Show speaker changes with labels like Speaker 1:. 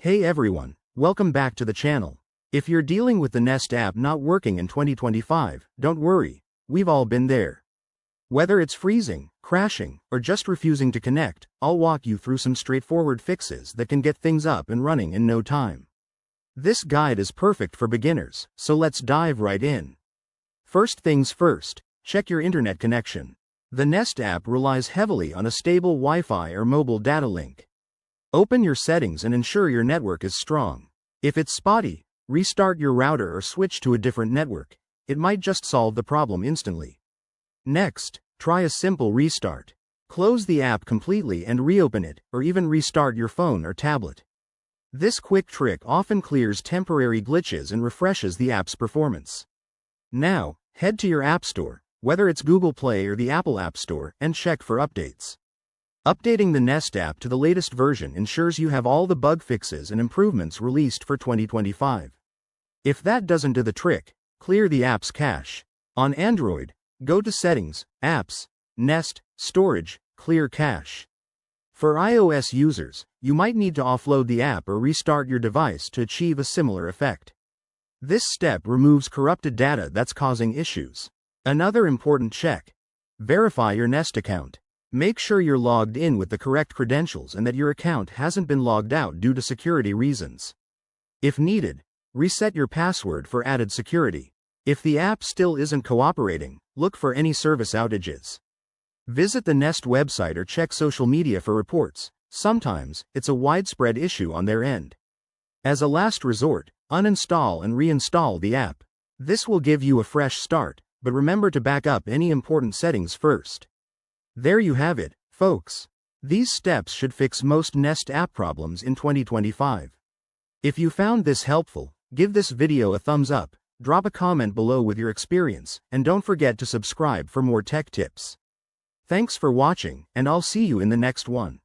Speaker 1: Hey everyone, welcome back to the channel. If you're dealing with the Nest app not working in 2025, don't worry, we've all been there. Whether it's freezing, crashing, or just refusing to connect, I'll walk you through some straightforward fixes that can get things up and running in no time. This guide is perfect for beginners, so let's dive right in. First things first, check your internet connection. The Nest app relies heavily on a stable Wi-Fi or mobile data link. Open your settings and ensure your network is strong. If it's spotty, restart your router or switch to a different network. It might just solve the problem instantly. Next, try a simple restart. Close the app completely and reopen it, or even restart your phone or tablet. This quick trick often clears temporary glitches and refreshes the app's performance. Now, head to your App Store, whether it's Google Play or the Apple App Store, and check for updates. Updating the Nest app to the latest version ensures you have all the bug fixes and improvements released for 2025. If that doesn't do the trick, clear the app's cache. On Android, go to Settings, Apps, Nest, Storage, Clear Cache. For iOS users, you might need to offload the app or restart your device to achieve a similar effect. This step removes corrupted data that's causing issues. Another important check: verify your Nest account. Make sure you're logged in with the correct credentials and that your account hasn't been logged out due to security reasons. If needed, reset your password for added security. If the app still isn't cooperating, look for any service outages. Visit the Nest website or check social media for reports. Sometimes, it's a widespread issue on their end. As a last resort, uninstall and reinstall the app. This will give you a fresh start, but remember to back up any important settings first. There you have it, folks. These steps should fix most Nest app problems in 2025. If you found this helpful, give this video a thumbs up, drop a comment below with your experience, and don't forget to subscribe for more tech tips. Thanks for watching, and I'll see you in the next one.